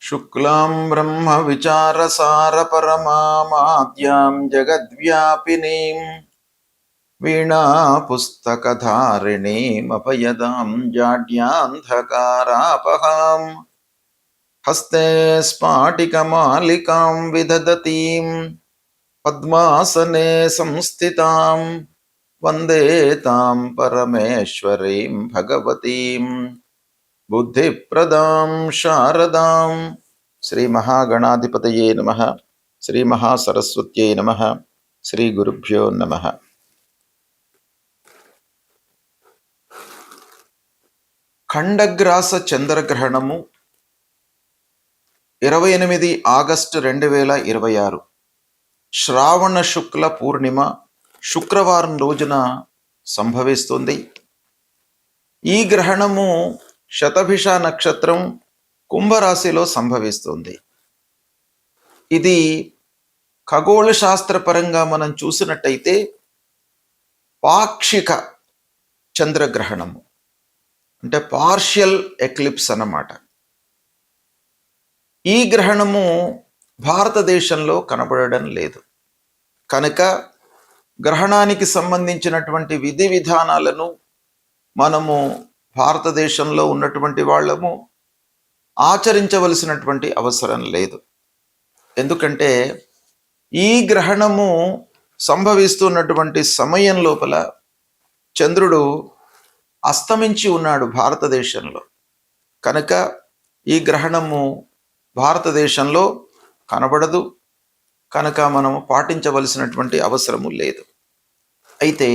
శుక్లాం బ్రహ్మ విచారసార పరమామాద్యాం జగద్వ్యాపినీం వీణా పుస్తకధారిణీం అపయదాం జాడ్యాంధకారాపహాం హస్తే స్ఫాటికమాలికాం విదదతీం పద్మాసనే సంస్థితాం వందే తాం పరమేశ్వరీం భగవతీం బుద్ధిప్రదాం శారదాం. శ్రీ మహాగణాధిపతయే నమః. శ్రీ మహాసరస్వత్యై నమః. శ్రీ గురుభ్యో నమః. ఖండగ్రాస చంద్రగ్రహణము 28 ఆగస్టు 2026 శ్రావణ శుక్ల పూర్ణిమ శుక్రవారం రోజున సంభవిస్తుంది. ఈ గ్రహణము శతభిష నక్షత్రం కుంభరాశిలో సంభవిస్తుంది. ఇది ఖగోళ శాస్త్రపరంగా మనం చూసినట్టయితే పాక్షిక చంద్రగ్రహణము, అంటే పార్షియల్ ఎక్లిప్స్ అన్నమాట. ఈ గ్రహణము భారతదేశంలో కనబడడం లేదు కనుక గ్రహణానికి సంబంధించినటువంటి విధి విధానాలను మనము భారతదేశంలో ఉన్నటువంటి వాళ్ళము ఆచరించవలసినటువంటి అవసరం లేదు. ఎందుకంటే ఈ గ్రహణము సంభవిస్తున్నటువంటి సమయం లోపల చంద్రుడు అస్తమించి ఉన్నాడు భారతదేశంలో కనుక ఈ గ్రహణము భారతదేశంలో కనబడదు కనుక మనము పాటించవలసినటువంటి అవసరము లేదు. అయితే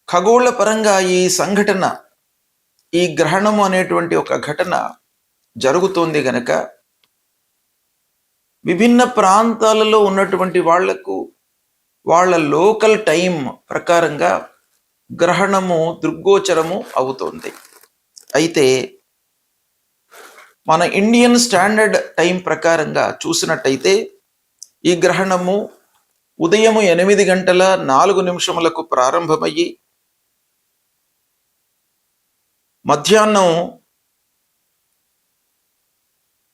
ఖగోళ పరంగా ఈ సంఘటన, ఈ గ్రహణము అనేటువంటి ఒక ఘటన జరుగుతోంది గనక విభిన్న ప్రాంతాలలో ఉన్నటువంటి వాళ్లకు వాళ్ళ లోకల్ టైం ప్రకారంగా గ్రహణము దృగ్గోచరము అవుతోంది. అయితే మన ఇండియన్ స్టాండర్డ్ టైం ప్రకారంగా చూసినట్టయితే ఈ గ్రహణము ఉదయం 8:04 ప్రారంభమయ్యి మధ్యాహ్నం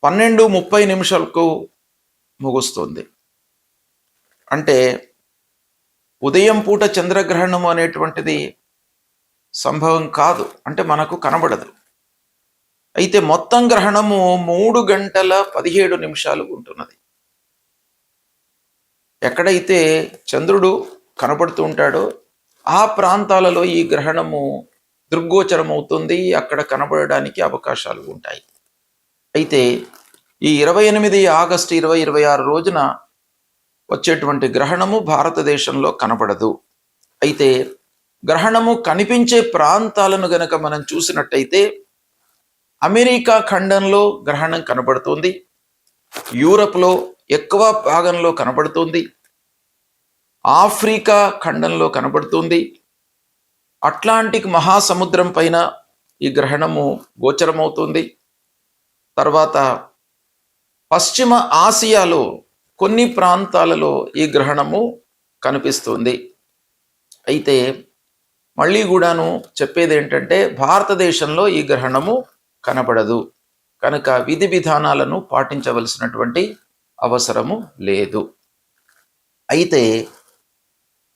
12:30 ముగుస్తుంది. అంటే ఉదయం పూట చంద్రగ్రహణము అనేటువంటిది సంభవం కాదు, అంటే మనకు కనబడదు. అయితే మొత్తం గ్రహణము 3:17 ఉంటున్నది. ఎక్కడైతే చంద్రుడు కనబడుతూ ఉంటాడో ఆ ప్రాంతాలలో ఈ గ్రహణము దృగ్గోచరం అవుతుంది, అక్కడ కనబడడానికి అవకాశాలు ఉంటాయి. అయితే ఈ 28 ఆగస్టు 2026 రోజున వచ్చేటువంటి గ్రహణము భారతదేశంలో కనబడదు. అయితే గ్రహణము కనిపించే ప్రాంతాలను గనక మనం చూసినట్టయితే అమెరికా ఖండంలో గ్రహణం కనబడుతుంది, యూరప్లో ఎక్కువ భాగంలో కనబడుతుంది, ఆఫ్రికా ఖండంలో కనబడుతుంది, అట్లాంటిక్ మహాసముద్రం పైన ఈ గ్రహణము గోచరమవుతుంది. తర్వాత పశ్చిమ ఆసియాలో కొన్ని ప్రాంతాలలో ఈ గ్రహణము కనిపిస్తుంది. అయితే మళ్ళీ కూడాను చెప్పేది ఏంటంటే భారతదేశంలో ఈ గ్రహణము కనబడదు కనుక విధి విధానాలను పాటించవలసినటువంటి అవసరము లేదు. అయితే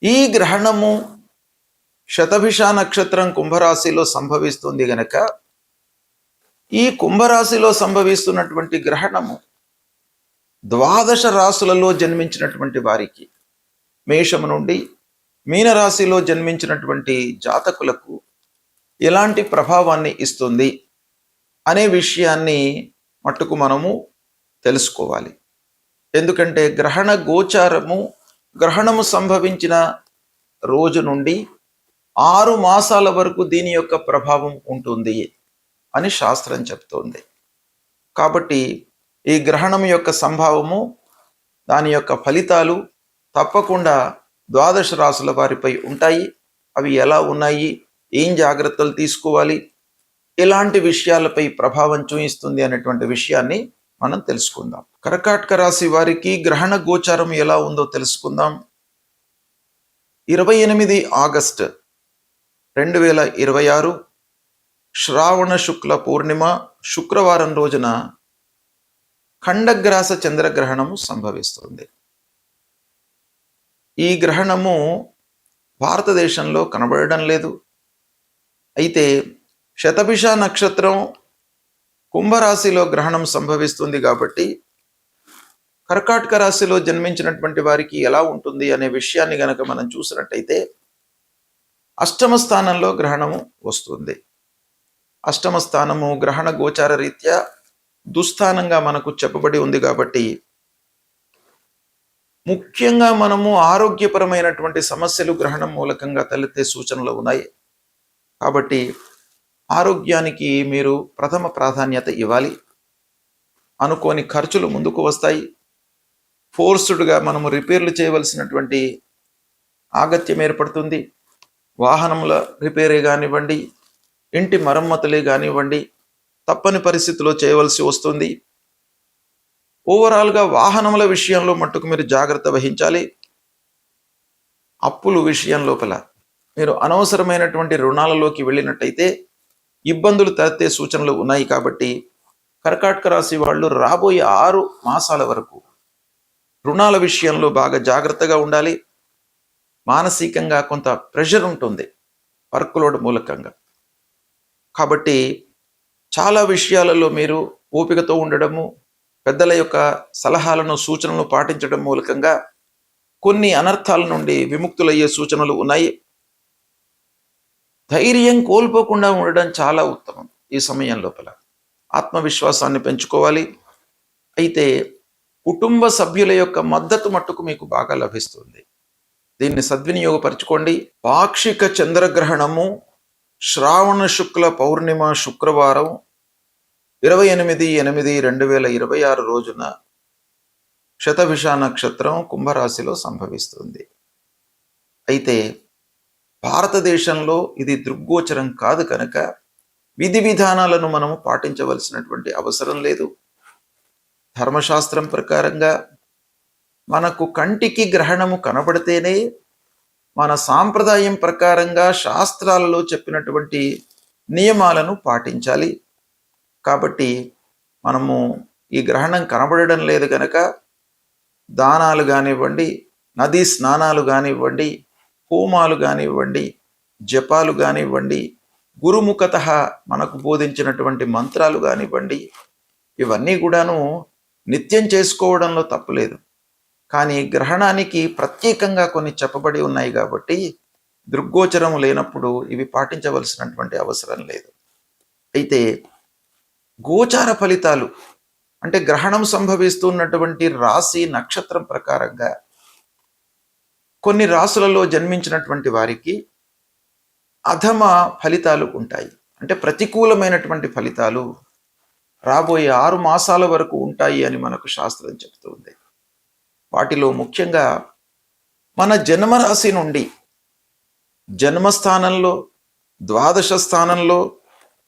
ఈ గ్రహణము శతభిష నక్షత్రం కుంభరాశిలో సంభవిస్తుంది గనక ఈ కుంభరాశిలో సంభవిస్తున్నటువంటి గ్రహణము 12 రాశులలో జన్మించినటువంటి వారికి, మేషము నుండి మీనరాశిలో జన్మించినటువంటి జాతకులకు ఎలాంటి ప్రభావాన్ని ఇస్తుంది అనే విషయాన్ని మట్టుకు మనము తెలుసుకోవాలి. ఎందుకంటే గ్రహణ గోచారము గ్రహణము సంభవించిన రోజు నుండి 6 మాసాల వరకు దీని యొక్క ప్రభావం ఉంటుంది అని శాస్త్రం చెప్తోంది. కాబట్టి ఈ గ్రహణం యొక్క సంభావము, దాని యొక్క ఫలితాలు తప్పకుండా 12 రాశుల వారిపై ఉంటాయి. అవి ఎలా ఉన్నాయి, ఏం జాగ్రత్తలు తీసుకోవాలి, ఎలాంటి విషయాలపై ప్రభావం చూపిస్తుంది అనేటువంటి విషయాన్ని మనం తెలుసుకుందాం. కర్కాటక రాశి వారికి గ్రహణ గోచారం ఎలా ఉందో తెలుసుకుందాం. 28 ఆగస్టు 2026 శ్రావణ శుక్ల పూర్ణిమ శుక్రవారం రోజున ఖండగ్రాస చంద్రగ్రహణము సంభవిస్తుంది. ఈ గ్రహణము భారతదేశంలో కనబడడం లేదు. అయితే శతభిష నక్షత్రం కుంభరాశిలో గ్రహణం సంభవిస్తుంది కాబట్టి కర్కాటక రాశిలో జన్మించినటువంటి వారికి ఎలా ఉంటుంది అనే విషయాన్ని గనక మనం చూసినట్టయితే అష్టమ స్థానంలో గ్రహణము వస్తుంది. అష్టమ స్థానము గ్రహణ గోచార రీత్యా దుస్థానంగా మనకు చెప్పబడి ఉంది కాబట్టి ముఖ్యంగా మనము ఆరోగ్యపరమైనటువంటి సమస్యలు గ్రహణం మూలకంగా తలెత్తే సూచనలు ఉన్నాయి. కాబట్టి ఆరోగ్యానికి మీరు ప్రథమ ప్రాధాన్యత ఇవ్వాలి. అనుకోని ఖర్చులు ముందుకు వస్తాయి. ఫోర్స్డ్గా మనము రిపేర్లు చేయవలసినటువంటి ఆగత్యం ఏర్పడుతుంది. వాహనముల రిపేరే కానివ్వండి, ఇంటి మరమ్మతులే కానివ్వండి, తప్పని పరిస్థితిలో చేయవలసి వస్తుంది. ఓవరాల్గా వాహనముల విషయంలో మట్టుకు మీరు జాగ్రత్త వహించాలి. అప్పుల విషయం లోపల మీరు అనవసరమైనటువంటి రుణాలలోకి వెళ్ళినట్టయితే ఇబ్బందులు తలెత్తే సూచనలు ఉన్నాయి. కాబట్టి కర్కాటక రాశి వాళ్ళు రాబోయే 6 మాసాల వరకు రుణాల విషయంలో బాగా జాగ్రత్తగా ఉండాలి. మానసికంగా కొంత ప్రెషర్ ఉంటుంది వర్క్ లోడ్ మూలకంగా. కాబట్టి చాలా విషయాలలో మీరు ఓపికతో ఉండడము, పెద్దల యొక్క సలహాలను సూచనలను పాటించడం మూలకంగా కొన్ని అనర్థాల నుండి విముక్తులయ్యే సూచనలు ఉన్నాయి. ధైర్యం కోల్పోకుండా ఉండడం చాలా ఉత్తమం. ఈ సమయం లోపల ఆత్మవిశ్వాసాన్ని పెంచుకోవాలి. అయితే కుటుంబ సభ్యుల యొక్క మద్దతు మట్టుకు మీకు బాగా లభిస్తుంది. దీన్ని సద్వినియోగపరచుకోండి. పాక్షిక చంద్రగ్రహణము శ్రావణ శుక్ల పౌర్ణిమ శుక్రవారం 28/8/2026 రోజున శతభిష నక్షత్రం కుంభరాశిలో సంభవిస్తుంది. అయితే భారతదేశంలో ఇది దృగ్గోచరం కాదు కనుక విధి విధానాలను మనము పాటించవలసినటువంటి అవసరం లేదు. ధర్మశాస్త్రం ప్రకారంగా మనకు కంటికి గ్రహణము కనబడితేనే మన సాంప్రదాయం ప్రకారంగా శాస్త్రాలలో చెప్పినటువంటి నియమాలను పాటించాలి. కాబట్టి మనము ఈ గ్రహణం కనబడడం లేదు కనుక దానాలు కానివ్వండి, నదీ స్నానాలు కానివ్వండి, హోమాలు కానివ్వండి, జపాలు కానివ్వండి, గురుముఖత మనకు బోధించినటువంటి మంత్రాలు కానివ్వండి, ఇవన్నీ కూడాను నిత్యం చేసుకోవడంలో తప్పులేదు. కానీ గ్రహణానికి ప్రత్యేకంగా కొన్ని చెప్పబడి ఉన్నాయి కాబట్టి దృగ్గోచరము లేనప్పుడు ఇవి పాటించవలసినటువంటి అవసరం లేదు. అయితే గోచార ఫలితాలు అంటే గ్రహణం సంభవిస్తున్నటువంటి రాశి నక్షత్రం ప్రకారంగా కొన్ని రాశులలో జన్మించినటువంటి వారికి అధమ ఫలితాలు ఉంటాయి. అంటే ప్రతికూలమైనటువంటి ఫలితాలు రాబోయే 6 మాసాల వరకు ఉంటాయి అని మనకు శాస్త్రం చెబుతుంది. వాటిలో ముఖ్యంగా మన జన్మరాశి నుండి జన్మస్థానంలో, ద్వాదశ స్థానంలో,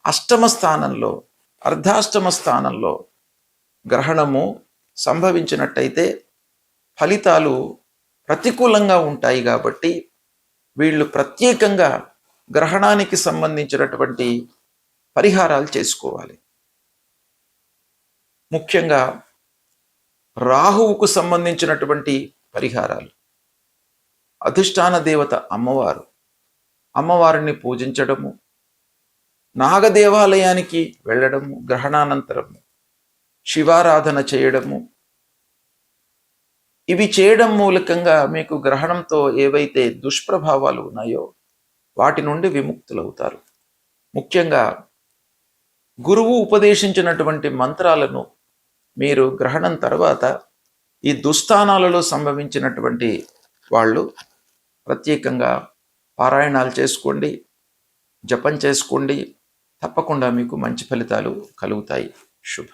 అష్టమ స్థానంలో, అర్ధాష్టమ స్థానంలో గ్రహణము సంభవించినట్టయితే ఫలితాలు ప్రతికూలంగా ఉంటాయి. కాబట్టి వీళ్ళు ప్రత్యేకంగా గ్రహణానికి సంబంధించినటువంటి పరిహారాలు చేసుకోవాలి. ముఖ్యంగా రాహువుకు సంబంధించినటువంటి పరిహారాలు. అధిష్టాన దేవత అమ్మవారిని పూజించడము, నాగదేవాలయానికి వెళ్ళడము, గ్రహణానంతరము శివారాధన చేయడము, ఇవి చేయడం మూలకంగా మీకు గ్రహణంతో ఏవైతే దుష్ప్రభావాలు ఉన్నాయో వాటి నుండి విముక్తులవుతారు. ముఖ్యంగా గురువు ఉపదేశించినటువంటి మంత్రాలను మీరు గ్రహణం తర్వాత ఈ దుస్థానాలలో సంభవించినటువంటి వాళ్ళు ప్రత్యేకంగా పారాయణాలు చేసుకోండి, జపం చేసుకోండి. తప్పకుండా మీకు మంచి ఫలితాలు కలుగుతాయి. శుభం.